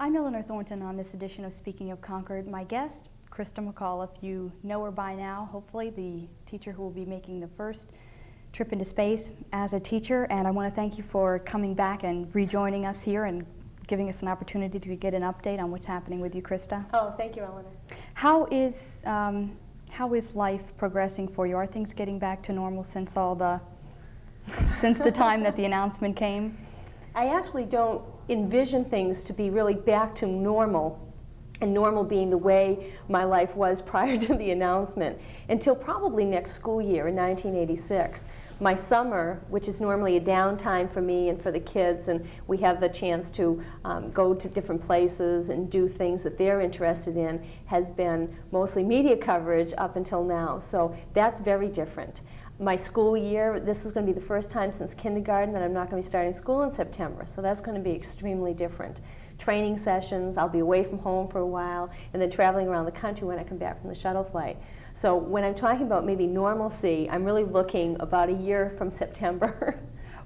I'm Elinor Thornton on this edition of Speaking of Concord. My guest, Christa McAuliffe, you know her by now, hopefully, the teacher who will be making the first trip into space as a teacher, and I want to thank you for coming back and rejoining us here and giving us an opportunity to get an update on what's happening with you, Christa. Oh, thank you, Elinor. How is life progressing for you? Are things getting back to normal since since the time that the announcement came? I actually don't envision things to be really back to normal, and normal being the way my life was prior to the announcement, until probably next school year in 1986. My summer, which is normally a downtime for me and for the kids, and we have the chance to go to different places and do things that they're interested in, has been mostly media coverage up until now. So that's very different. My school year, this is going to be the first time since kindergarten that I'm not going to be starting school in September, so that's going to be extremely different. Training sessions, I'll be away from home for a while, and then traveling around the country when I come back from the shuttle flight. So when I'm talking about maybe normalcy, I'm really looking about a year from September.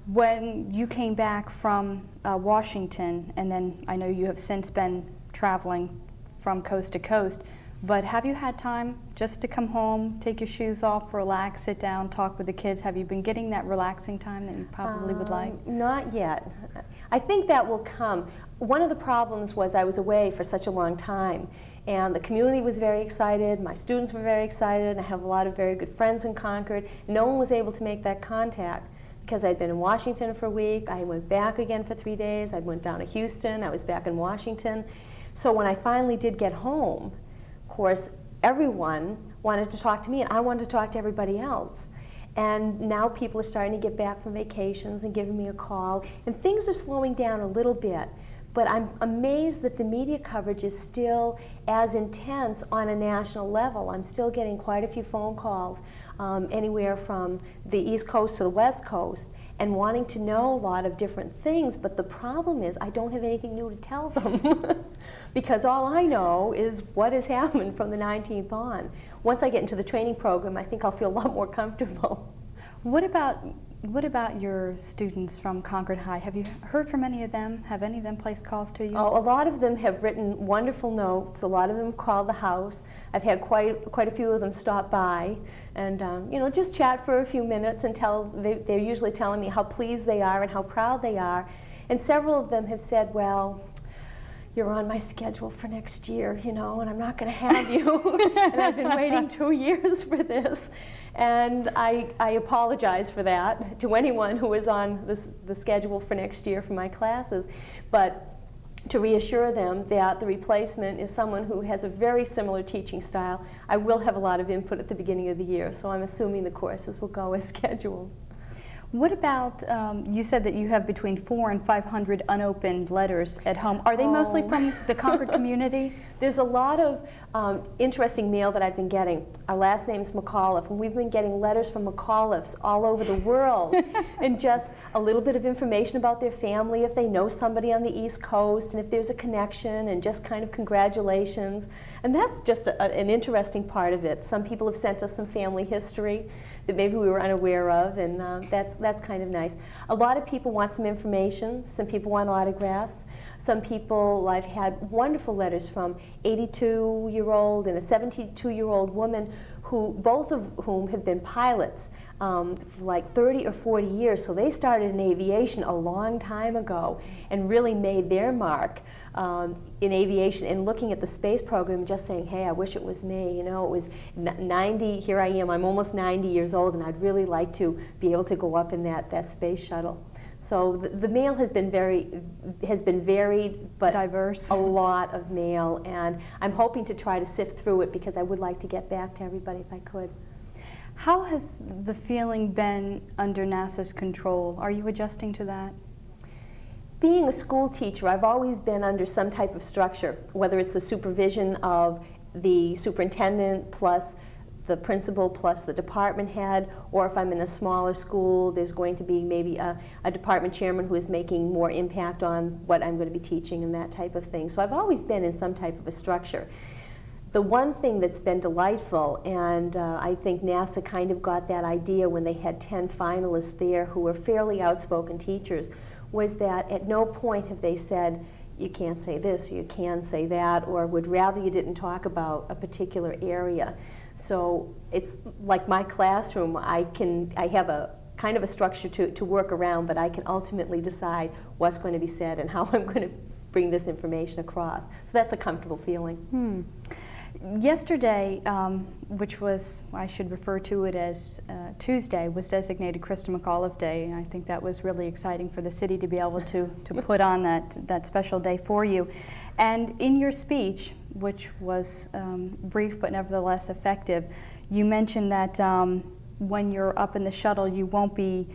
When you came back from Washington, and then I know you have since been traveling from coast to coast, but have you had time just to come home, take your shoes off, relax, sit down, talk with the kids? Have you been getting that relaxing time that you probably would like? Not yet. I think that will come. One of the problems was I was away for such a long time, and the community was very excited, my students were very excited, I have a lot of very good friends in Concord. No one was able to make that contact because I'd been in Washington for a week, I went back again for 3 days, I went down to Houston, I was back in Washington. So when I finally did get home, of course, everyone wanted to talk to me, and I wanted to talk to everybody else. And now people are starting to get back from vacations and giving me a call, and things are slowing down a little bit. But I'm amazed that the media coverage is still as intense on a national level. I'm still getting quite a few phone calls, anywhere from the East Coast to the West Coast, and wanting to know a lot of different things. But the problem is I don't have anything new to tell them because all I know is what has happened from the 19th on. Once I get into the training program, I think I'll feel a lot more comfortable. What about your students from Concord High? Have you heard from any of them? Have any of them placed calls to you? Oh, a lot of them have written wonderful notes. A lot of them called the house. I've had quite a few of them stop by and just chat for a few minutes and they're usually telling me how pleased they are and how proud they are. And several of them have said, well, you're on my schedule for next year, and I'm not going to have you. And I've been waiting 2 years for this. And I apologize for that to anyone who is on the schedule for next year for my classes. But to reassure them that the replacement is someone who has a very similar teaching style. I will have a lot of input at the beginning of the year, so I'm assuming the courses will go as scheduled. What about, you said that you have between 400 and 500 unopened letters at home. Are they mostly from the Concord community? There's a lot of interesting mail that I've been getting. Our last name is McAuliffe, and we've been getting letters from McAuliffes all over the world. And just a little bit of information about their family, if they know somebody on the East Coast, and if there's a connection, and just kind of congratulations. And that's just an interesting part of it. Some people have sent us some family history that maybe we were unaware of, and that's kind of nice. A lot of people want some information. Some people want autographs. Some people, I've had wonderful letters from 82-year-old and a 72-year-old woman who, both of whom have been pilots for like 30 or 40 years. So they started in aviation a long time ago and really made their mark in aviation and looking at the space program and just saying, hey, I wish it was me. It was 90, here I am, I'm almost 90 years old, and I'd really like to be able to go up in that space shuttle. So the mail has been varied, but diverse. A lot of mail, and I'm hoping to try to sift through it because I would like to get back to everybody if I could. How has the feeling been under NASA's control? Are you adjusting to that? Being a school teacher, I've always been under some type of structure, whether it's the supervision of the superintendent plus the principal plus the department head, or if I'm in a smaller school, there's going to be maybe a department chairman who is making more impact on what I'm going to be teaching and that type of thing. So I've always been in some type of a structure. The one thing that's been delightful, and I think NASA kind of got that idea when they had 10 finalists there who were fairly outspoken teachers, was that at no point have they said, you can't say this, or you can say that, or would rather you didn't talk about a particular area. So it's like my classroom, I have a kind of a structure to work around, but I can ultimately decide what's going to be said and how I'm going to bring this information across. So that's a comfortable feeling. Yesterday, which was, I should refer to it as Tuesday, was designated Christa McAuliffe Day, and I think that was really exciting for the city to be able to put on that special day for you. And in your speech, which was brief but nevertheless effective, you mentioned that when you're up in the shuttle, you won't be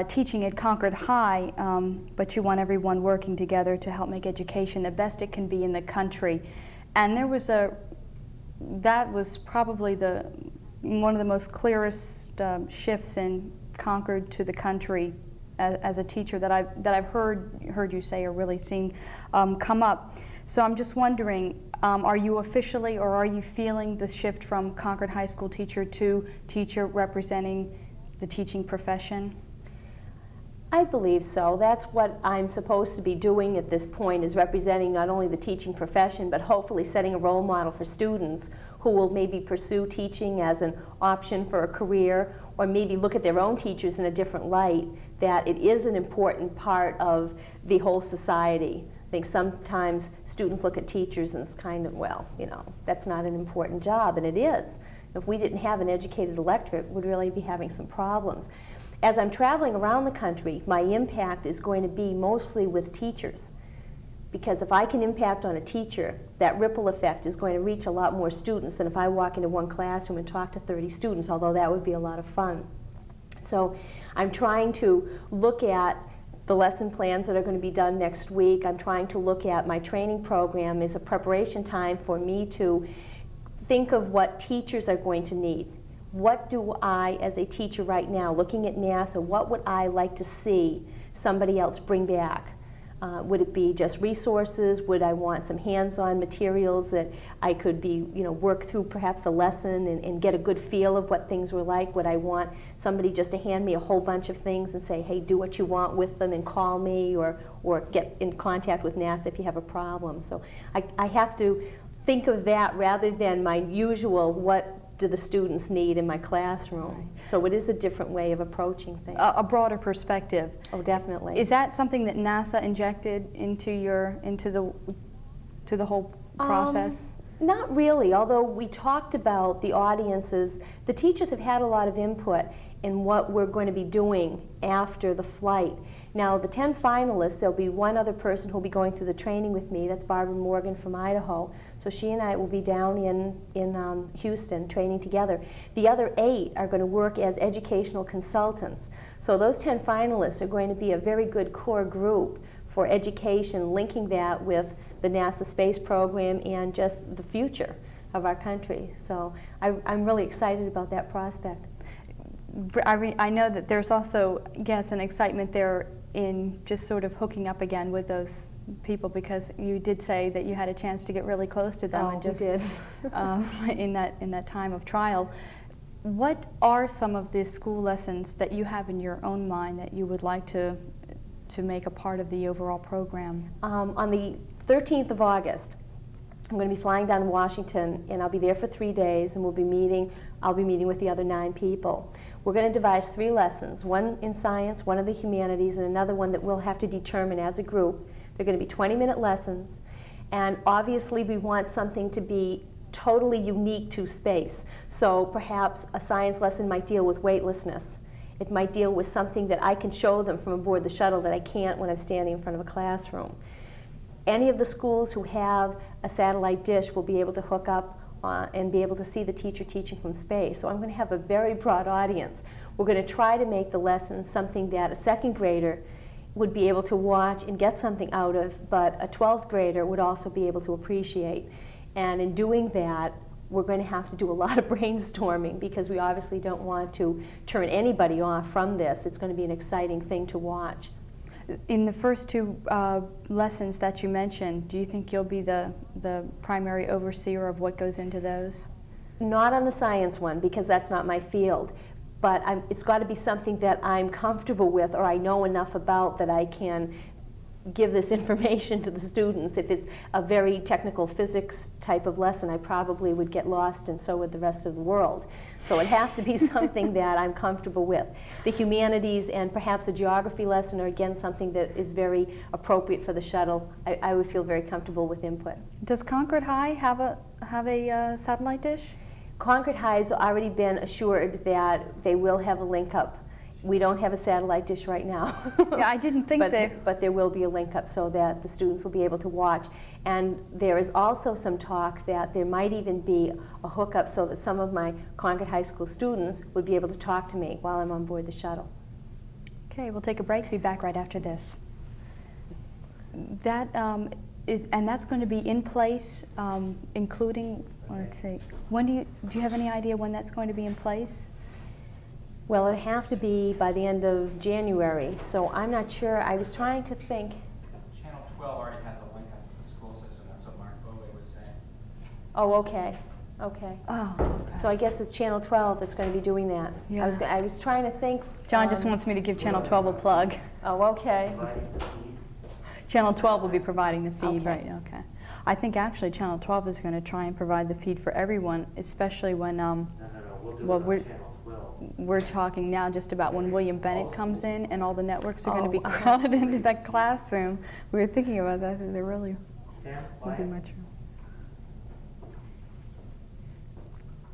teaching at Concord High, but you want everyone working together to help make education the best it can be in the country. And that was probably one of the most clearest shifts in Concord to the country as a teacher that I've heard you say or really seen come up. So I'm just wondering, are you officially, or are you feeling the shift from Concord High School teacher to teacher representing the teaching profession? I believe so. That's what I'm supposed to be doing at this point, is representing not only the teaching profession, but hopefully setting a role model for students who will maybe pursue teaching as an option for a career, or maybe look at their own teachers in a different light, that it is an important part of the whole society. I think sometimes students look at teachers and it's kind of, well, that's not an important job, and it is. If we didn't have an educated electorate, we'd really be having some problems. As I'm traveling around the country, my impact is going to be mostly with teachers. Because if I can impact on a teacher, that ripple effect is going to reach a lot more students than if I walk into one classroom and talk to 30 students, although that would be a lot of fun. So I'm trying to look at the lesson plans that are going to be done next week. I'm trying to look at my training program as a preparation time for me to think of what teachers are going to need. What do I, as a teacher right now, looking at NASA, what would I like to see somebody else bring back? Would it be just resources? Would I want some hands-on materials that I could work through perhaps a lesson and get a good feel of what things were like? Would I want somebody just to hand me a whole bunch of things and say, hey, do what you want with them and call me, or get in contact with NASA if you have a problem? So I have to think of that rather than my usual, what do the students need in my classroom? Right. So it is a different way of approaching things. A broader perspective. Oh, definitely. Is that something that NASA injected into the whole process? Not really, although we talked about the audiences. The teachers have had a lot of input in what we're going to be doing after the flight. Now, the 10 finalists, there'll be one other person who'll be going through the training with me. That's Barbara Morgan from Idaho. So she and I will be down in Houston training together. The other 8 are going to work as educational consultants. So those 10 finalists are going to be a very good core group for education, linking that with the NASA space program and just the future of our country. So I'm really excited about that prospect. I know that there's also, yes, an excitement there in just sort of hooking up again with those people, because you did say that you had a chance to get really close to them, and just did. in that time of trial. What are some of the school lessons that you have in your own mind that you would like to make a part of the overall program? On the 13th of August, I'm going to be flying down to Washington, and I'll be there for 3 days, and I'll be meeting with the other 9 people. We're going to devise 3 lessons, one in science, one in the humanities, and another one that we'll have to determine as a group. They're going to be 20-minute lessons, and obviously we want something to be totally unique to space. So perhaps a science lesson might deal with weightlessness. It might deal with something that I can show them from aboard the shuttle that I can't when I'm standing in front of a classroom. Any of the schools who have a satellite dish will be able to hook up and be able to see the teacher teaching from space. So I'm going to have a very broad audience. We're going to try to make the lessons something that a 2nd grader would be able to watch and get something out of, but a 12th grader would also be able to appreciate. And in doing that, we're going to have to do a lot of brainstorming, because we obviously don't want to turn anybody off from this. It's going to be an exciting thing to watch. In the first 2 lessons that you mentioned, do you think you'll be the primary overseer of what goes into those? Not on the science one, because that's not my field. But it's got to be something that I'm comfortable with, or I know enough about that I can give this information to the students. If it's a very technical physics type of lesson, I probably would get lost, and so would the rest of the world. So it has to be something that I'm comfortable with. The humanities and perhaps a geography lesson are again something that is very appropriate for the shuttle. I would feel very comfortable with input. Does Concord High have a satellite dish? Concord High has already been assured that they will have a link up. We don't have a satellite dish right now. Yeah, I didn't think but there will be a link up so that the students will be able to watch. And there is also some talk that there might even be a hookup so that some of my Concord High School students would be able to talk to me while I'm on board the shuttle. Okay, we'll take a break. Be back right after this. That and that's going to be in place, including, let's see, when do you have any idea when that's going to be in place? Well, it'd have to be by the end of January, so I'm not sure. I was trying to think. Channel 12 already has a link up to the school system. That's what Mark Bowley was saying. Oh, okay. Okay. Oh, okay. So I guess it's Channel 12 that's going to be doing that. Yeah. I was trying to think. John just wants me to give Channel 12 a plug. Oh, okay. Channel 12 will be providing the feed, Okay. right? Okay. I think actually Channel 12 is going to try and provide the feed for everyone, especially when No, we'll do it on Channel 12. we're talking now just about when William Bennett comes in and all the networks are going to be Oh. crowded into that classroom. We were thinking about that. There really Stand would be by. much room.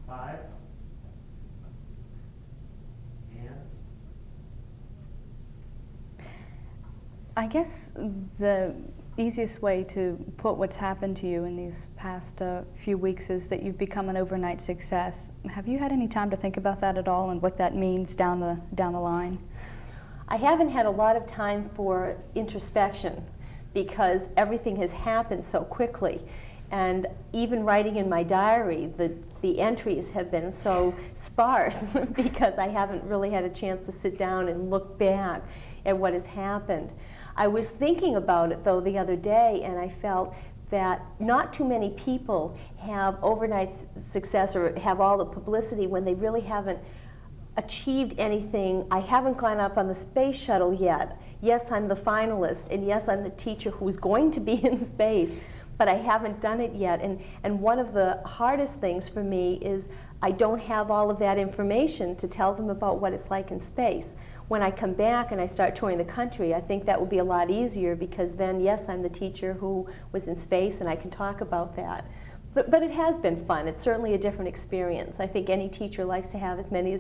5. And I guess the easiest way to put what's happened to you in these past few weeks is that you've become an overnight success. Have you had any time to think about that at all and what that means down the line? I haven't had a lot of time for introspection because everything has happened so quickly. And even writing in my diary, the entries have been so sparse because I haven't really had a chance to sit down and look back at what has happened. I was thinking about it, though, the other day, and I felt that not too many people have overnight success or have all the publicity when they really haven't achieved anything. I haven't gone up on the space shuttle yet. Yes, I'm the finalist, and yes, I'm the teacher who's going to be in space, but I haven't done it yet. And one of the hardest things for me is I don't have all of that information to tell them about what it's like in space. When I come back and I start touring the country, I think that will be a lot easier because then, yes, I'm the teacher who was in space and I can talk about that. But it has been fun. It's certainly a different experience. I think any teacher likes to have as many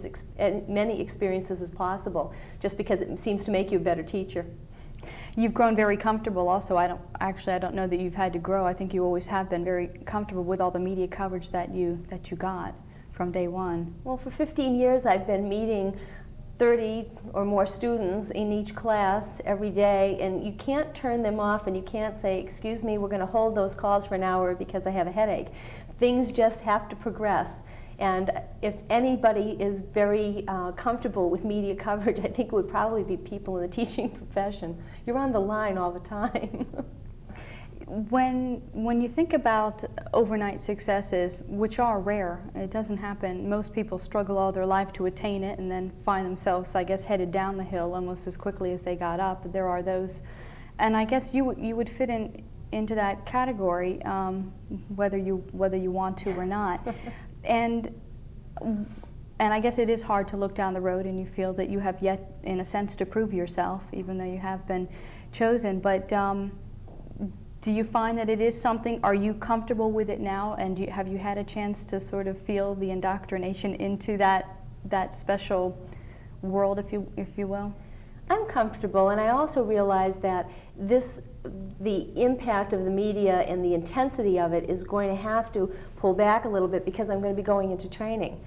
experiences as possible just because it seems to make you a better teacher. You've grown very comfortable also. I don't know that you've had to grow. I think you always have been very comfortable with all the media coverage that you got from day one. Well, for 15 years I've been meeting 30 or more students in each class every day, and you can't turn them off and you can't say, excuse me, we're going to hold those calls for an hour because I have a headache. Things just have to progress. And if anybody is very comfortable with media coverage, I think it would probably be people in the teaching profession. You're on the line all the time. When you think about overnight successes, which are rare, it doesn't happen. Most people struggle all their life to attain it and then find themselves, I guess, headed down the hill almost as quickly as they got up. There are those, and I guess you would fit into that category, whether you want to or not. And I guess it is hard to look down the road and you feel that you have yet, in a sense, to prove yourself, even though you have been chosen. But do you find that it is something, are you comfortable with it now, and have you had a chance to sort of feel the indoctrination into that special world, if you will? I'm comfortable, and I also realize that the impact of the media and the intensity of it is going to have to pull back a little bit because I'm going to be going into training.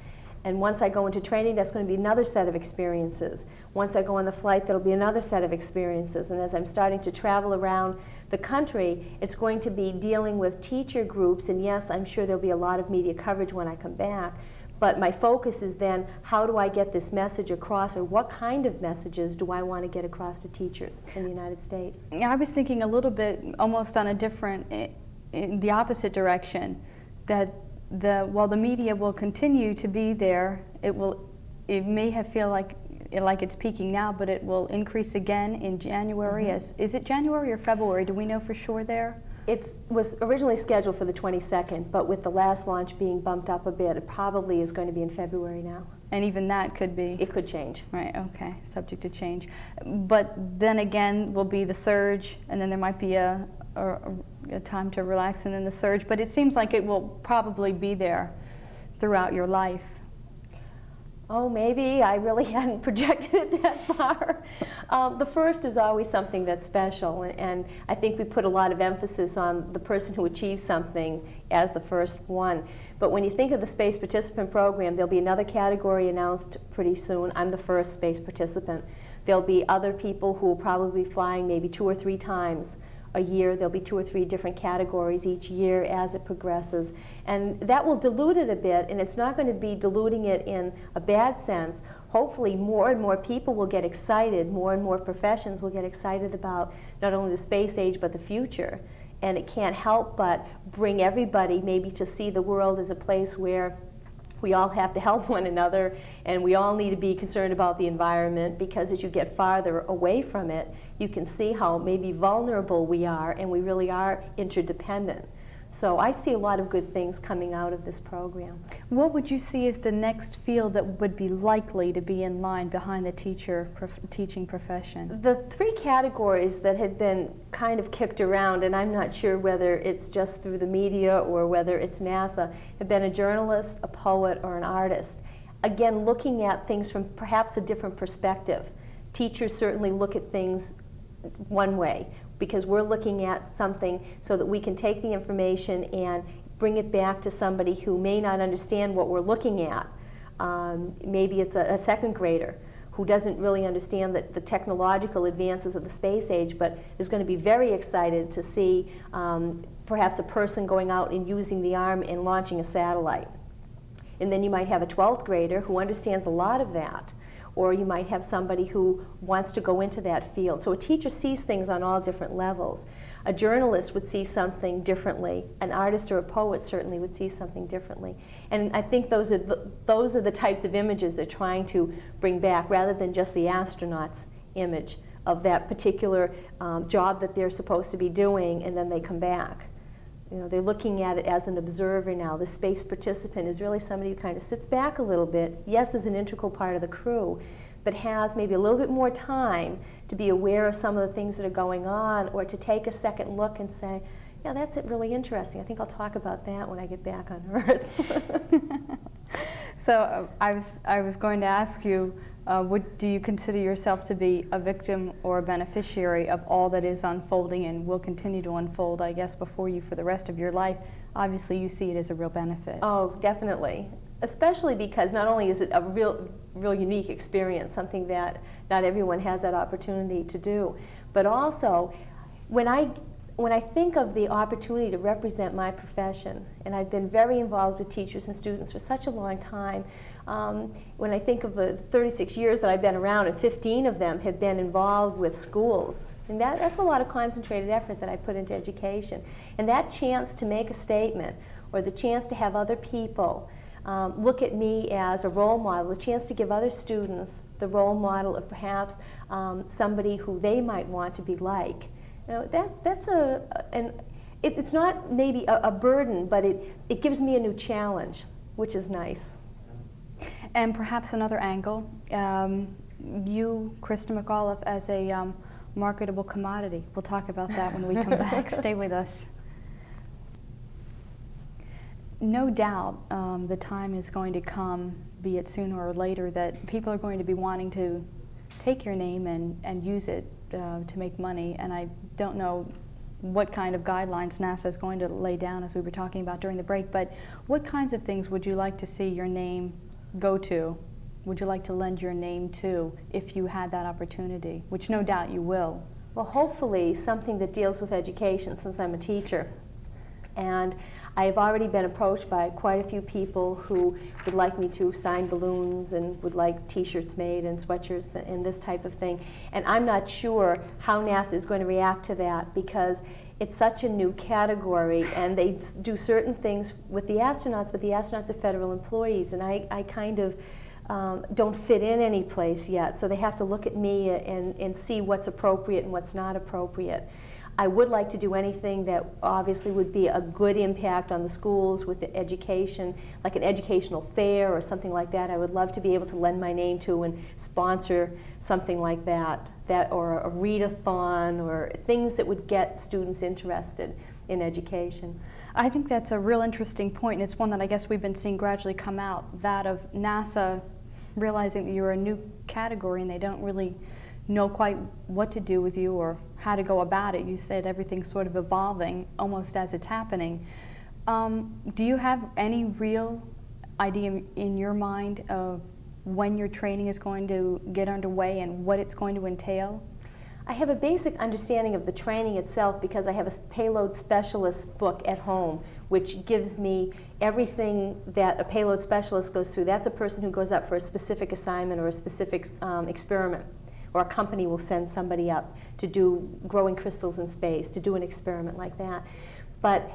And once I go into training, that's going to be another set of experiences. Once I go on the flight, that'll be another set of experiences. And as I'm starting to travel around the country, it's going to be dealing with teacher groups. And yes, I'm sure there'll be a lot of media coverage when I come back. But my focus is then, how do I get this message across, or what kind of messages do I want to get across to teachers in the United States? I was thinking a little bit almost on a different, in the opposite direction, that while the media will continue to be there, it may feel like like it's peaking now, but it will increase again in January. Is it January or February? Do we know for sure there? It was originally scheduled for the 22nd, but with the last launch being bumped up a bit, it probably is going to be in February now. And even that could be? It could change. Right, okay, subject to change. But then again will be the surge, and then there might be a time to relax, and then the surge. But it seems like it will probably be there throughout your life. Oh, maybe. I really hadn't projected it that far. The first is always something that's special, and I think we put a lot of emphasis on the person who achieves something as the first one. But when you think of the space participant program, there'll be another category announced pretty soon. I'm the first space participant. There'll be other people who will probably be flying maybe 2 or 3 times a year. There'll be 2 or 3 different categories each year as it progresses. And that will dilute it a bit, and it's not going to be diluting it in a bad sense. Hopefully more and more people will get excited, more and more professions will get excited about not only the space age but the future. And it can't help but bring everybody maybe to see the world as a place where we all have to help one another, and we all need to be concerned about the environment, because as you get farther away from it, you can see how maybe vulnerable we are, and we really are interdependent. So I see a lot of good things coming out of this program. What would you see as the next field that would be likely to be in line behind the teaching profession? The 3 categories that had been kind of kicked around, and I'm not sure whether it's just through the media or whether it's NASA, have been a journalist, a poet, or an artist. Again, looking at things from perhaps a different perspective. Teachers certainly look at things one way, because we're looking at something so that we can take the information and bring it back to somebody who may not understand what we're looking at. Maybe it's a 2nd grader who doesn't really understand the technological advances of the space age, but is going to be very excited to see perhaps a person going out and using the arm and launching a satellite. And then you might have a 12th grader who understands a lot of that. Or you might have somebody who wants to go into that field. So a teacher sees things on all different levels. A journalist would see something differently. An artist or a poet certainly would see something differently. And I think those are the types of images they're trying to bring back, rather than just the astronaut's image of that particular job that they're supposed to be doing, and then they come back. You know, they're looking at it as an observer now. The space participant is really somebody who kind of sits back a little bit, yes, is an integral part of the crew, but has maybe a little bit more time to be aware of some of the things that are going on, or to take a second look and say, yeah, that's really interesting. I think I'll talk about that when I get back on Earth. So I was going to ask you, do you consider yourself to be a victim or a beneficiary of all that is unfolding and will continue to unfold, I guess, before you for the rest of your life? Obviously, you see it as a real benefit. Oh, definitely. Especially because not only is it a real unique experience, something that not everyone has that opportunity to do, but also when I think of the opportunity to represent my profession, and I've been very involved with teachers and students for such a long time, when I think of the 36 years that I've been around, and 15 of them have been involved with schools, and that's a lot of concentrated effort that I put into education. And that chance to make a statement, or the chance to have other people look at me as a role model, the chance to give other students the role model of perhaps somebody who they might want to be like. You know, it's not maybe a burden, but it gives me a new challenge, which is nice. And perhaps another angle, you, Christa McAuliffe, as a marketable commodity. We'll talk about that when we come back. Stay with us. No doubt the time is going to come, be it sooner or later, that people are going to be wanting to take your name and use it to make money. And I don't know what kind of guidelines NASA is going to lay down, as we were talking about during the break, but what kinds of things would you like to see your name go to? Would you like to lend your name to if you had that opportunity, which no doubt you will? Well, hopefully something that deals with education, since I'm a teacher. And I have already been approached by quite a few people who would like me to sign balloons and would like t-shirts made and sweatshirts and this type of thing. And I'm not sure how NASA is going to react to that, because it's such a new category, and they do certain things with the astronauts, but the astronauts are federal employees, and I kind of don't fit in any place yet, so they have to look at me and see what's appropriate and what's not appropriate. I would like to do anything that obviously would be a good impact on the schools with the education, like an educational fair or something like that. I would love to be able to lend my name to and sponsor something like that, or a readathon, or things that would get students interested in education. I think that's a real interesting point, and it's one that I guess we've been seeing gradually come out, that of NASA realizing that you're a new category and they don't really know quite what to do with you or how to go about it. You said everything's sort of evolving almost as it's happening. Do you have any real idea in your mind of when your training is going to get underway and what it's going to entail? I have a basic understanding of the training itself because I have a payload specialist book at home, which gives me everything that a payload specialist goes through. That's a person who goes up for a specific assignment or a specific experiment. Or a company will send somebody up to do growing crystals in space, to do an experiment like that. But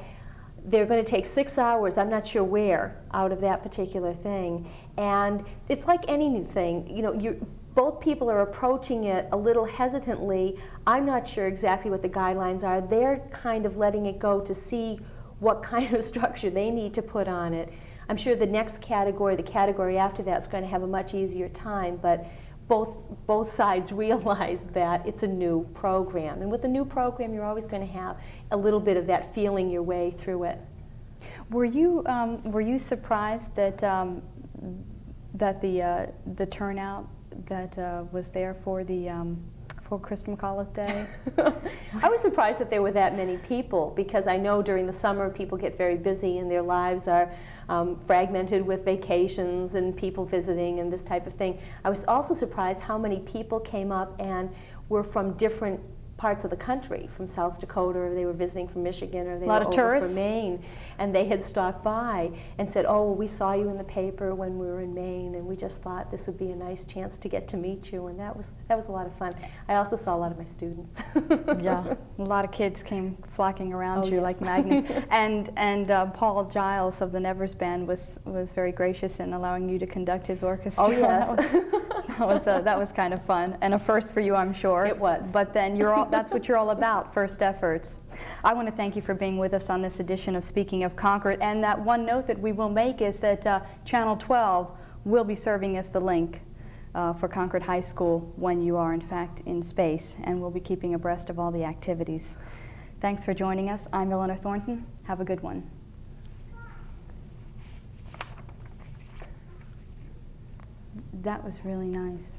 they're going to take 6 hours, I'm not sure where, out of that particular thing. And it's like any new thing. You know, both people are approaching it a little hesitantly. I'm not sure exactly what the guidelines are. They're kind of letting it go to see what kind of structure they need to put on it. I'm sure the next category, the category after that, is going to have a much easier time. But both sides realize that it's a new program. And with a new program, you're always going to have a little bit of that feeling your way through it. Were you surprised that that the turnout that was there for the for Christa McAuliffe Day? I was surprised that there were that many people, because I know during the summer people get very busy and their lives are fragmented with vacations and people visiting and this type of thing. I was also surprised how many people came up and were from different parts of the country, from South Dakota, or they were visiting from Michigan, or they were over from Maine, and they had stopped by and said, "Oh, well, we saw you in the paper when we were in Maine, and we just thought this would be a nice chance to get to meet you," and that was a lot of fun. I also saw a lot of my students. Yeah, a lot of kids came flocking around you yes. like magnets. And Paul Giles of the Nevers Band was very gracious in allowing you to conduct his orchestra. Oh yes. That was kind of fun, and a first for you, I'm sure. It was. But then that's what you're all about, first efforts. I want to thank you for being with us on this edition of Speaking of Concord, and that one note that we will make is that Channel 12 will be serving as the link for Concord High School when you are in fact in space, and we'll be keeping abreast of all the activities. Thanks for joining us. I'm Elinor Thornton. Have a good one. That was really nice.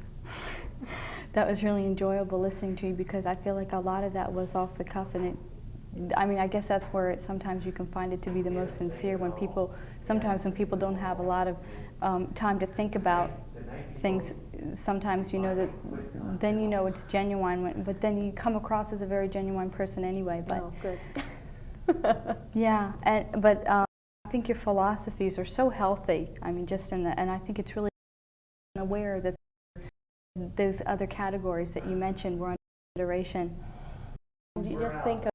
That was really enjoyable listening to you, because I feel like a lot of that was off the cuff, and I mean, I guess that's where sometimes you can find it to be the most sincere, when sometimes when people don't have a lot of time to think about things. Sometimes you know that, then you know it's genuine, but then you come across as a very genuine person anyway. But, oh, good. Yeah, but I think your philosophies are so healthy. I mean, and I think it's really aware that those other categories that you mentioned were under consideration. You just think of